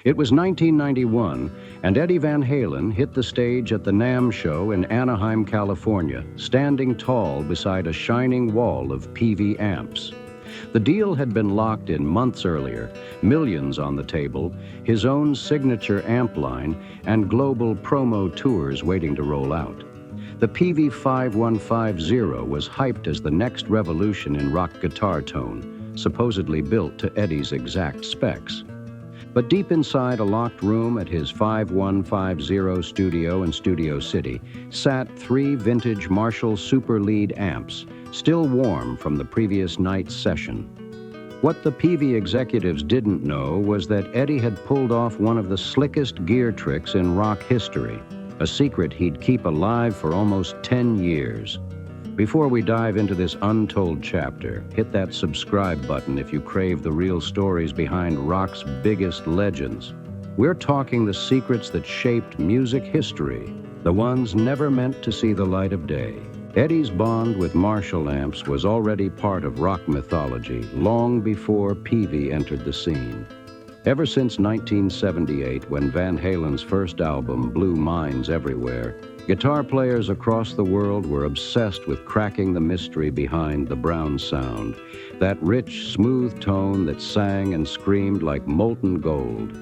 It was 1991, and Eddie Van Halen hit the stage at the NAMM show in Anaheim, California, standing tall beside a shining wall of Peavey amps. The deal had been locked in months earlier, millions on the table, his own signature amp line, and global promo tours waiting to roll out. The Peavey 5150 was hyped as the next revolution in rock guitar tone, supposedly built to Eddie's exact specs. But deep inside a locked room at his 5150 studio in Studio City sat 3 vintage Marshall Super Lead amps, still warm from the previous night's session. What the Peavey executives didn't know was that Eddie had pulled off one of the slickest gear tricks in rock history, a secret he'd keep alive for almost 10 years. Before we dive into this untold chapter, hit that subscribe button if you crave the real stories behind rock's biggest legends. We're talking the secrets that shaped music history, the ones never meant to see the light of day. Eddie's bond with Marshall amps was already part of rock mythology long before Peavey entered the scene. Ever since 1978, when Van Halen's first album blew minds everywhere, guitar players across the world were obsessed with cracking the mystery behind the Brown sound, that rich, smooth tone that sang and screamed like molten gold.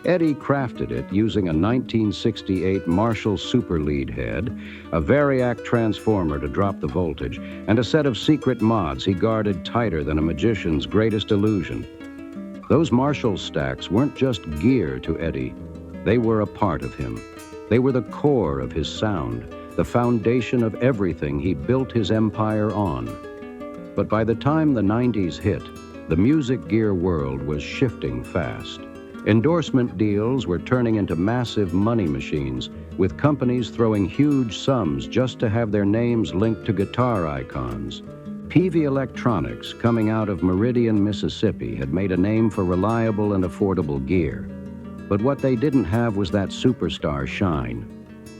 Eddie crafted it using a 1968 Marshall Super Lead head, a variac transformer to drop the voltage, and a set of secret mods he guarded tighter than a magician's greatest illusion. Those Marshall stacks weren't just gear to Eddie. They were a part of him. They were the core of his sound, the foundation of everything he built his empire on. But by the time the 90s hit, the music gear world was shifting fast. Endorsement deals were turning into massive money machines, with companies throwing huge sums just to have their names linked to guitar icons. Peavey Electronics, coming out of Meridian, Mississippi, had made a name for reliable and affordable gear. But what they didn't have was that superstar shine.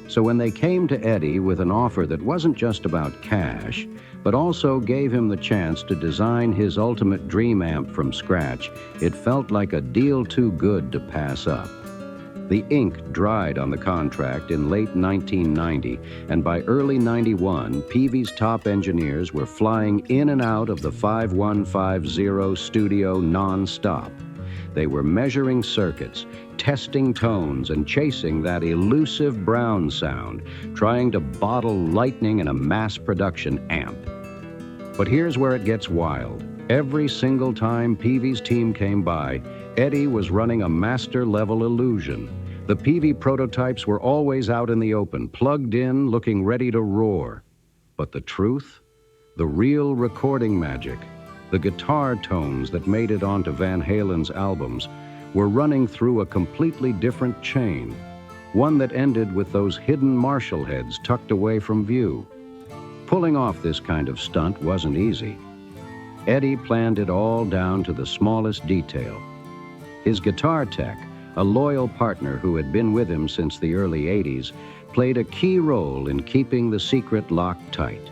So when they came to Eddie with an offer that wasn't just about cash, but also gave him the chance to design his ultimate dream amp from scratch, it felt like a deal too good to pass up. The ink dried on the contract in late 1990, and by early 91, Peavey's top engineers were flying in and out of the 5150 studio non-stop. They were measuring circuits, testing tones, and chasing that elusive Brown sound, trying to bottle lightning in a mass production amp. But here's where it gets wild. Every single time Peavey's team came by, Eddie was running a master-level illusion. The Peavey prototypes were always out in the open, plugged in, looking ready to roar. But the truth? The real recording magic, the guitar tones that made it onto Van Halen's albums, were running through a completely different chain, one that ended with those hidden Marshall heads tucked away from view. Pulling off this kind of stunt wasn't easy. Eddie planned it all down to the smallest detail. His guitar tech, a loyal partner who had been with him since the early 80s, played a key role in keeping the secret locked tight.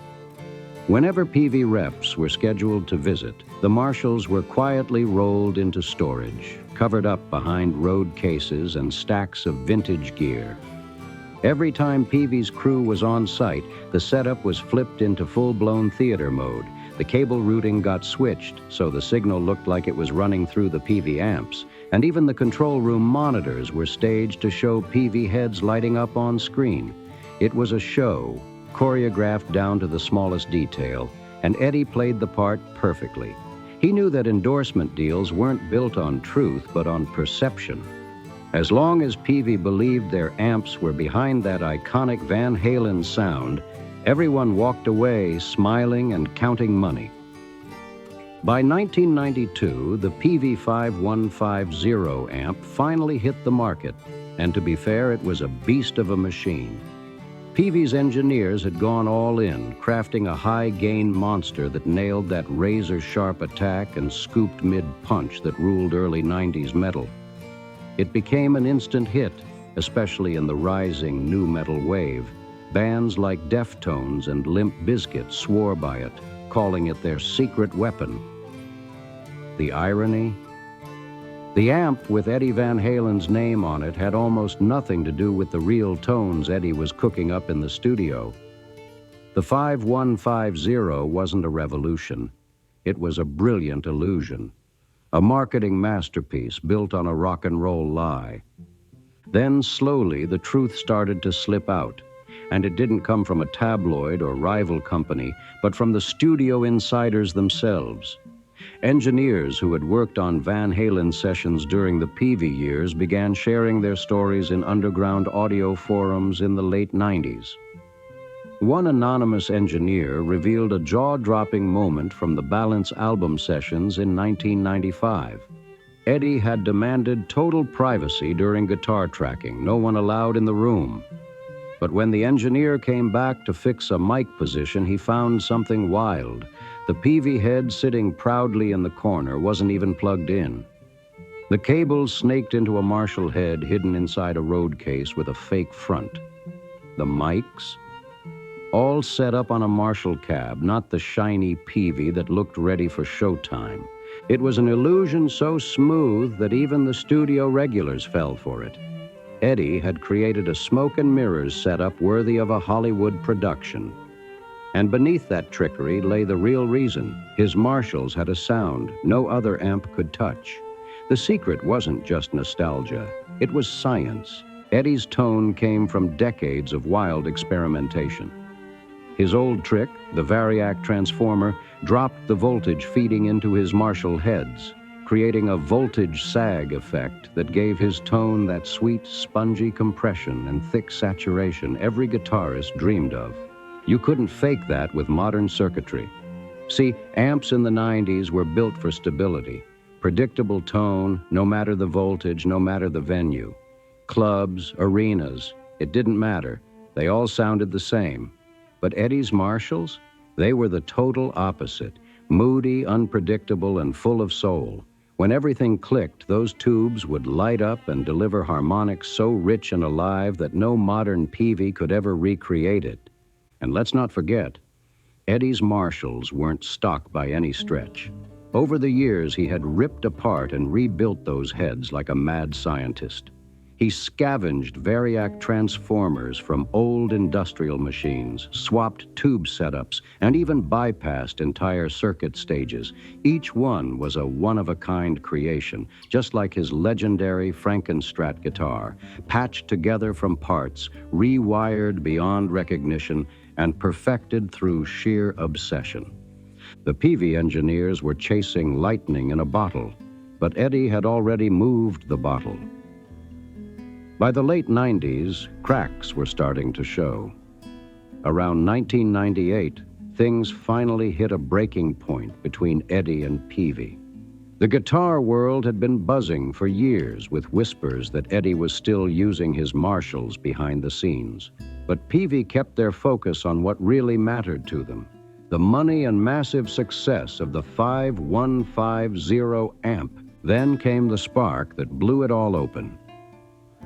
Whenever Peavey reps were scheduled to visit, the Marshalls were quietly rolled into storage, covered up behind road cases and stacks of vintage gear. Every time Peavey's crew was on site, the setup was flipped into full-blown theater mode. The cable routing got switched so the signal looked like it was running through the Peavey amps, and even the control room monitors were staged to show Peavey heads lighting up on screen. It was a show, choreographed down to the smallest detail, and Eddie played the part perfectly. He knew that endorsement deals weren't built on truth, but on perception. As long as Peavey believed their amps were behind that iconic Van Halen sound, everyone walked away smiling and counting money. By 1992, the Peavey 5150 amp finally hit the market, and to be fair, it was a beast of a machine. Peavey's engineers had gone all in, crafting a high-gain monster that nailed that razor-sharp attack and scooped mid-punch that ruled early 90s metal. It became an instant hit, especially in the rising nu metal wave. Bands like Deftones and Limp Bizkit swore by it, calling it their secret weapon. The irony? The amp with Eddie Van Halen's name on it had almost nothing to do with the real tones Eddie was cooking up in the studio. The 5150 wasn't a revolution. It was a brilliant illusion, a marketing masterpiece built on a rock and roll lie. Then slowly the truth started to slip out, and it didn't come from a tabloid or rival company, but from the studio insiders themselves. Engineers who had worked on Van Halen sessions during the Peavey years began sharing their stories in underground audio forums in the late 90s. One anonymous engineer revealed a jaw-dropping moment from the Balance album sessions in 1995. Eddie had demanded total privacy during guitar tracking, no one allowed in the room. But when the engineer came back to fix a mic position, he found something wild. The Peavey head sitting proudly in the corner wasn't even plugged in. The cables snaked into a Marshall head hidden inside a road case with a fake front. The mics? All set up on a Marshall cab, not the shiny Peavey that looked ready for showtime. It was an illusion so smooth that even the studio regulars fell for it. Eddie had created a smoke and mirrors setup worthy of a Hollywood production. And beneath that trickery lay the real reason. His Marshalls had a sound no other amp could touch. The secret wasn't just nostalgia. It was science. Eddie's tone came from decades of wild experimentation. His old trick, the Variac transformer, dropped the voltage feeding into his Marshall heads, creating a voltage sag effect that gave his tone that sweet, spongy compression and thick saturation every guitarist dreamed of. You couldn't fake that with modern circuitry. See, amps in the 90s were built for stability, predictable tone, no matter the voltage, no matter the venue. Clubs, arenas, it didn't matter. They all sounded the same. But Eddie's Marshalls? They were the total opposite, moody, unpredictable, and full of soul. When everything clicked, those tubes would light up and deliver harmonics so rich and alive that no modern Peavey could ever recreate it. And let's not forget, Eddie's Marshalls weren't stock by any stretch. Over the years, he had ripped apart and rebuilt those heads like a mad scientist. He scavenged Variac transformers from old industrial machines, swapped tube setups, and even bypassed entire circuit stages. Each one was a one-of-a-kind creation, just like his legendary Frankenstrat guitar, patched together from parts, rewired beyond recognition, and perfected through sheer obsession. The Peavey engineers were chasing lightning in a bottle, but Eddie had already moved the bottle. By the late 90s, cracks were starting to show. Around 1998, things finally hit a breaking point between Eddie and Peavey. The guitar world had been buzzing for years with whispers that Eddie was still using his Marshalls behind the scenes. But Peavey kept their focus on what really mattered to them, the money and massive success of the 5150 amp. Then came the spark that blew it all open.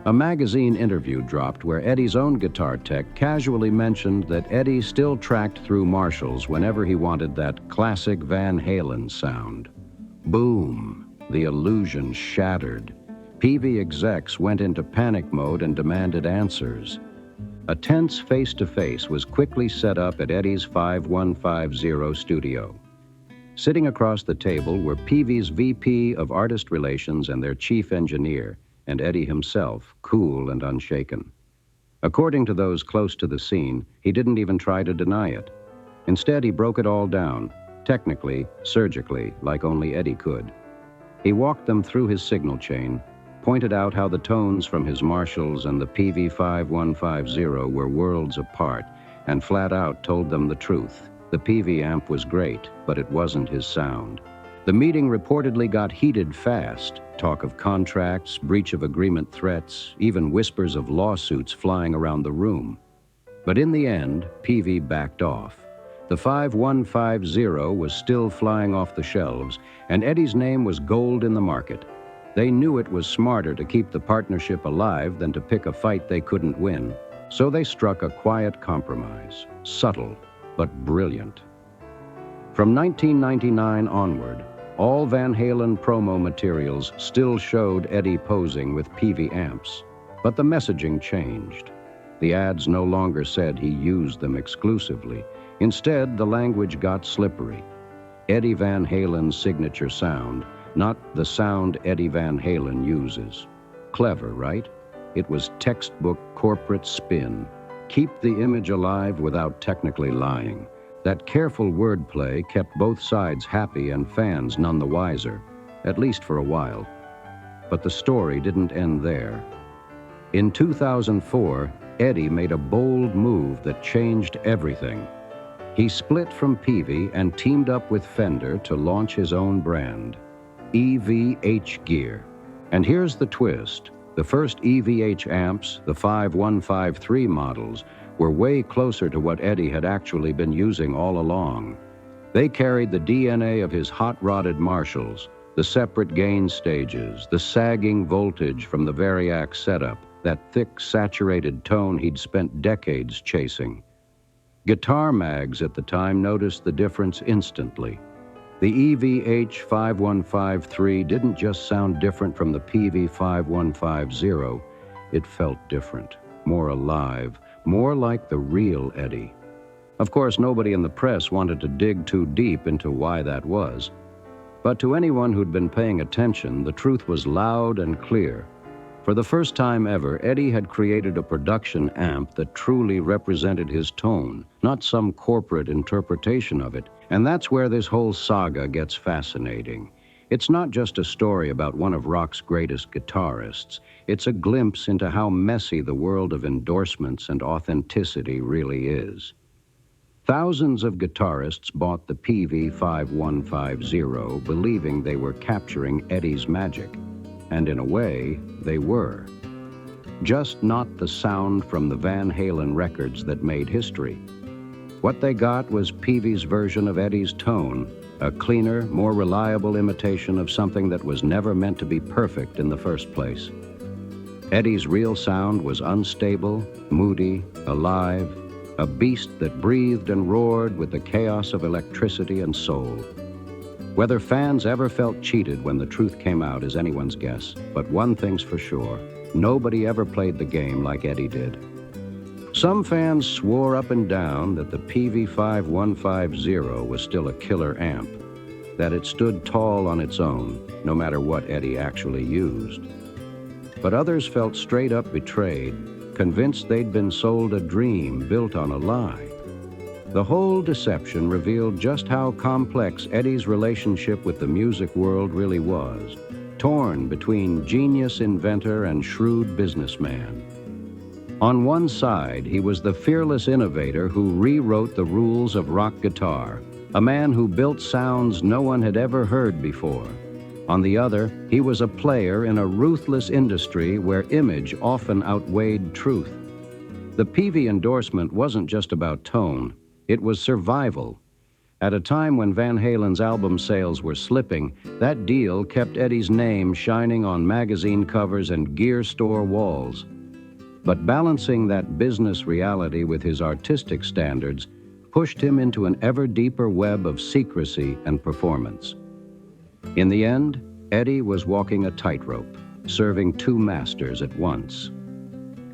A magazine interview dropped where Eddie's own guitar tech casually mentioned that Eddie still tracked through Marshalls whenever he wanted that classic Van Halen sound. Boom! The illusion shattered. Peavey execs went into panic mode and demanded answers. A tense face-to-face was quickly set up at Eddie's 5150 studio. Sitting across the table were Peavey's VP of Artist Relations and their chief engineer, and Eddie himself, cool and unshaken. According to those close to the scene, he didn't even try to deny it. Instead, he broke it all down, technically, surgically, like only Eddie could. He walked them through his signal chain, pointed out how the tones from his Marshalls and the Peavey 5150 were worlds apart, and flat out told them the truth. The Peavey amp was great, but it wasn't his sound. The meeting reportedly got heated fast. Talk of contracts, breach of agreement threats, even whispers of lawsuits flying around the room. But in the end, Peavey backed off. The 5150 was still flying off the shelves, and Eddie's name was gold in the market. They knew it was smarter to keep the partnership alive than to pick a fight they couldn't win. So they struck a quiet compromise, subtle but brilliant. From 1999 onward, All Van Halen promo materials still showed Eddie posing with Peavey amps, but the messaging changed. The ads no longer said he used them exclusively. Instead, the language got slippery. Eddie Van Halen's signature sound, not the sound Eddie Van Halen uses. Clever, right? It was textbook corporate spin. Keep the image alive without technically lying. That careful wordplay kept both sides happy and fans none the wiser, at least for a while. But the story didn't end there. In 2004, Eddie made a bold move that changed everything. He split from Peavey and teamed up with Fender to launch his own brand, EVH gear. And here's the twist. The first EVH amps, the 5153 models, were way closer to what Eddie had actually been using all along. They carried the DNA of his hot-rodded Marshalls, the separate gain stages, the sagging voltage from the Variac setup, that thick, saturated tone he'd spent decades chasing. Guitar mags at the time noticed the difference instantly. The EVH 5153 didn't just sound different from the Peavey 5150. It felt different, more alive, more like the real Eddie. Of course, nobody in the press wanted to dig too deep into why that was. But to anyone who'd been paying attention, the truth was loud and clear. For the first time ever, Eddie had created a production amp that truly represented his tone, not some corporate interpretation of it. And that's where this whole saga gets fascinating. It's not just a story about one of rock's greatest guitarists. It's a glimpse into how messy the world of endorsements and authenticity really is. Thousands of guitarists bought the Peavey 5150 believing they were capturing Eddie's magic. And in a way, they were. Just not the sound from the Van Halen records that made history. What they got was Peavey's version of Eddie's tone, a cleaner, more reliable imitation of something that was never meant to be perfect in the first place. Eddie's real sound was unstable, moody, alive, a beast that breathed and roared with the chaos of electricity and soul. Whether fans ever felt cheated when the truth came out is anyone's guess, but one thing's for sure, nobody ever played the game like Eddie did. Some fans swore up and down that the Peavey 5150 was still a killer amp, that it stood tall on its own, no matter what Eddie actually used. But others felt straight up betrayed, convinced they'd been sold a dream built on a lie. The whole deception revealed just how complex Eddie's relationship with the music world really was, torn between genius inventor and shrewd businessman. On one side, he was the fearless innovator who rewrote the rules of rock guitar, a man who built sounds no one had ever heard before. On the other, he was a player in a ruthless industry where image often outweighed truth. The Peavey endorsement wasn't just about tone. It was survival. At a time when Van Halen's album sales were slipping, that deal kept Eddie's name shining on magazine covers and gear store walls. But balancing that business reality with his artistic standards pushed him into an ever deeper web of secrecy and performance. In the end, Eddie was walking a tightrope, serving two masters at once.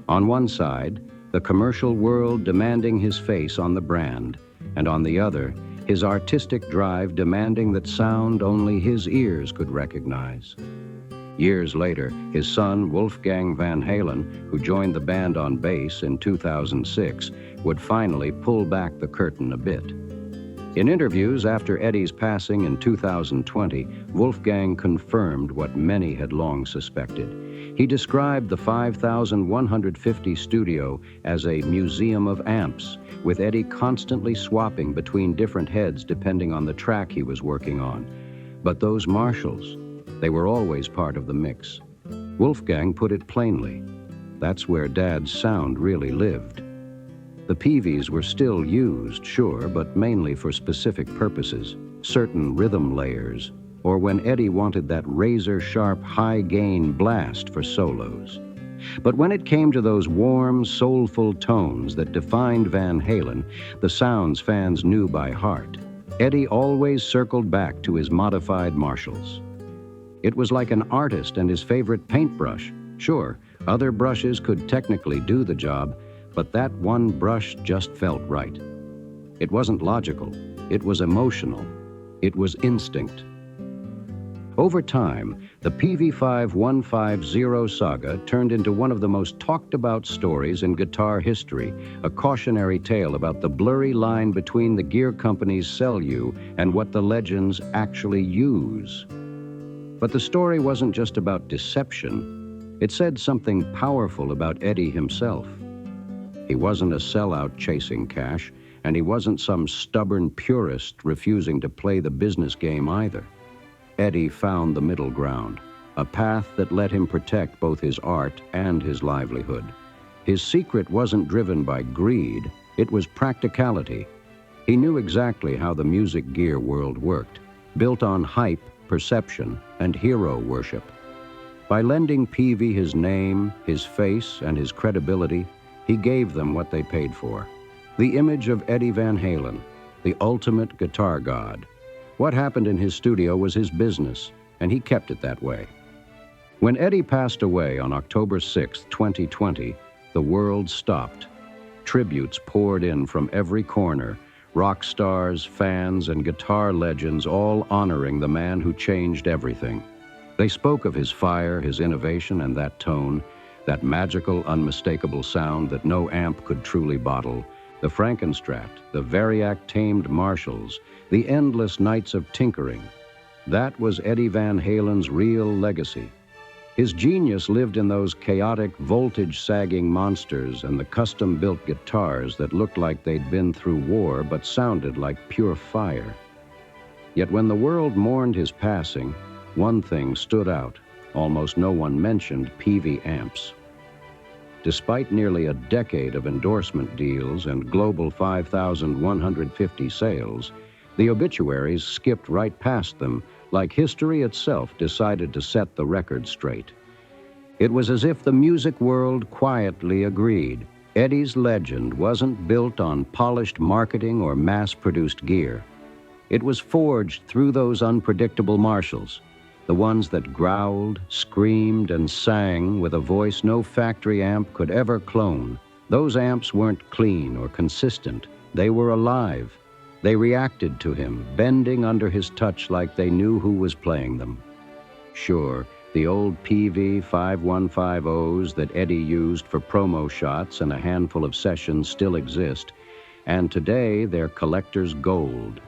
On one side, the commercial world demanding his face on the brand, and on the other, his artistic drive demanding that sound only his ears could recognize. Years later, his son, Wolfgang Van Halen, who joined the band on bass in 2006, would finally pull back the curtain a bit. In interviews after Eddie's passing in 2020, Wolfgang confirmed what many had long suspected. He described the 5,150 studio as a museum of amps, with Eddie constantly swapping between different heads depending on the track he was working on. But those Marshalls, they were always part of the mix. Wolfgang put it plainly. That's where Dad's sound really lived. The Peaveys were still used, sure, but mainly for specific purposes, certain rhythm layers, or when Eddie wanted that razor-sharp, high-gain blast for solos. But when it came to those warm, soulful tones that defined Van Halen, the sounds fans knew by heart, Eddie always circled back to his modified Marshalls. It was like an artist and his favorite paintbrush. Sure, other brushes could technically do the job, but that one brush just felt right. It wasn't logical, it was emotional, it was instinct. Over time, the Peavey 5150 saga turned into one of the most talked about stories in guitar history, a cautionary tale about the blurry line between the gear companies sell you and what the legends actually use. But the story wasn't just about deception. It said something powerful about Eddie himself. He wasn't a sellout chasing cash, and he wasn't some stubborn purist refusing to play the business game either. Eddie found the middle ground, a path that let him protect both his art and his livelihood. His secret wasn't driven by greed, it was practicality. He knew exactly how the music gear world worked, built on hype, perception, and hero worship. By lending Peavey his name, his face, and his credibility, he gave them what they paid for. The image of Eddie Van Halen, the ultimate guitar god. What happened in his studio was his business, and he kept it that way. When Eddie passed away on October 6, 2020, the world stopped. Tributes poured in from every corner, rock stars, fans, and guitar legends all honoring the man who changed everything. They spoke of his fire, his innovation, and that tone, that magical, unmistakable sound that no amp could truly bottle, the Frankenstrat, the Variac-tamed Marshalls, the endless nights of tinkering. That was Eddie Van Halen's real legacy. His genius lived in those chaotic, voltage-sagging monsters and the custom-built guitars that looked like they'd been through war but sounded like pure fire. Yet when the world mourned his passing, one thing stood out. Almost no one mentioned Peavey amps. Despite nearly a decade of endorsement deals and global 5,150 sales, the obituaries skipped right past them, like history itself decided to set the record straight. It was as if the music world quietly agreed. Eddie's legend wasn't built on polished marketing or mass-produced gear. It was forged through those unpredictable Marshalls, the ones that growled, screamed, and sang with a voice no factory amp could ever clone. Those amps weren't clean or consistent. They were alive. They reacted to him, bending under his touch like they knew who was playing them. Sure, the old Peavey 5150s that Eddie used for promo shots and a handful of sessions still exist, and today they're collector's gold.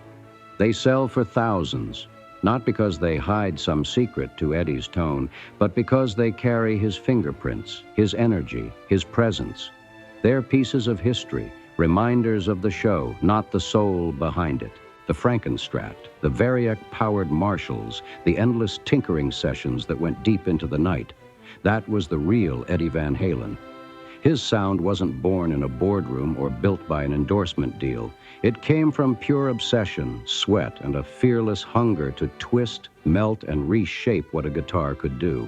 They sell for thousands. Not because they hide some secret to Eddie's tone, but because they carry his fingerprints, his energy, his presence. They're pieces of history, reminders of the show, not the soul behind it. The Frankenstrat, the Variac-powered Marshalls, the endless tinkering sessions that went deep into the night. That was the real Eddie Van Halen. His sound wasn't born in a boardroom or built by an endorsement deal. It came from pure obsession, sweat, and a fearless hunger to twist, melt, and reshape what a guitar could do.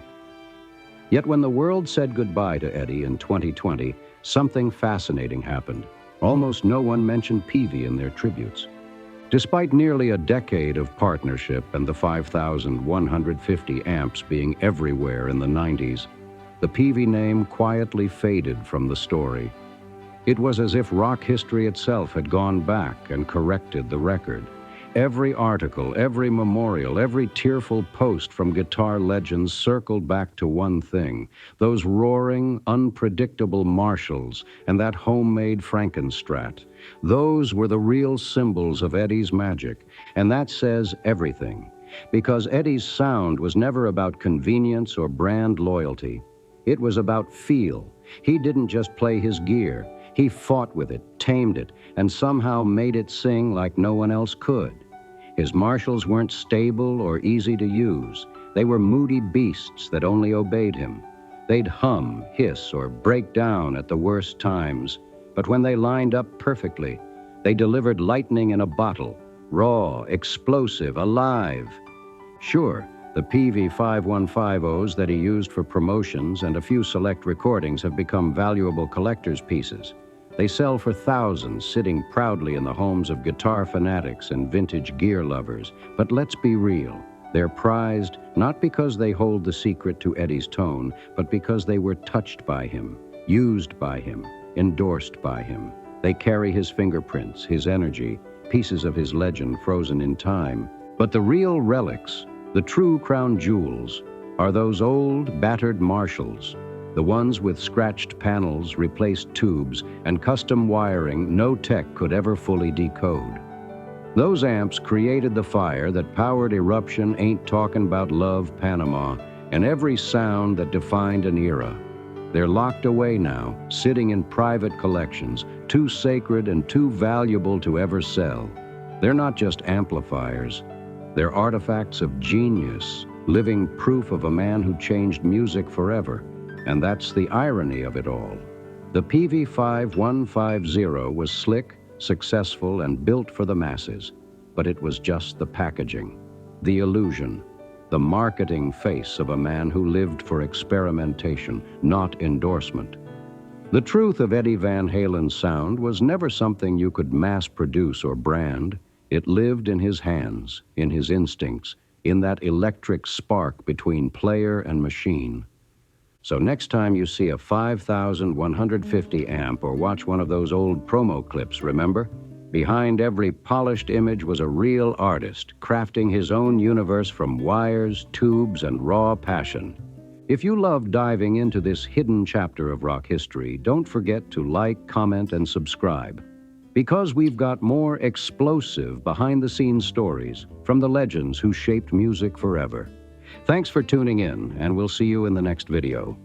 Yet when the world said goodbye to Eddie in 2020, something fascinating happened. Almost no one mentioned Peavey in their tributes. Despite nearly a decade of partnership and the 5,150 amps being everywhere in the 90s, the Peavey name quietly faded from the story. It was as if rock history itself had gone back and corrected the record. Every article, every memorial, every tearful post from guitar legends circled back to one thing: those roaring, unpredictable Marshalls and that homemade Frankenstrat. Those were the real symbols of Eddie's magic, and that says everything. Because Eddie's sound was never about convenience or brand loyalty. It was about feel. He didn't just play his gear. He fought with it, tamed it, and somehow made it sing like no one else could. His Marshalls weren't stable or easy to use. They were moody beasts that only obeyed him. They'd hum, hiss, or break down at the worst times. But when they lined up perfectly, they delivered lightning in a bottle, raw, explosive, alive. Sure, the Peavey 5150s that he used for promotions and a few select recordings have become valuable collector's pieces. They sell for thousands, sitting proudly in the homes of guitar fanatics and vintage gear lovers. But let's be real. They're prized not because they hold the secret to Eddie's tone, but because they were touched by him, used by him, endorsed by him. They carry his fingerprints, his energy, pieces of his legend frozen in time. But the real relics, the true crown jewels, are those old, battered Marshalls, the ones with scratched panels, replaced tubes, and custom wiring no tech could ever fully decode. Those amps created the fire that powered Eruption, Ain't Talkin' About Love, Panama, and every sound that defined an era. They're locked away now, sitting in private collections, too sacred and too valuable to ever sell. They're not just amplifiers. They're artifacts of genius, living proof of a man who changed music forever. And that's the irony of it all. The Peavey 5150 was slick, successful, and built for the masses. But it was just the packaging, the illusion, the marketing face of a man who lived for experimentation, not endorsement. The truth of Eddie Van Halen's sound was never something you could mass produce or brand. It lived in his hands, in his instincts, in that electric spark between player and machine. So next time you see a 5150 amp or watch one of those old promo clips, remember? Behind every polished image was a real artist, crafting his own universe from wires, tubes, and raw passion. If you love diving into this hidden chapter of rock history, don't forget to like, comment, and subscribe. Because we've got more explosive behind-the-scenes stories from the legends who shaped music forever. Thanks for tuning in, and we'll see you in the next video.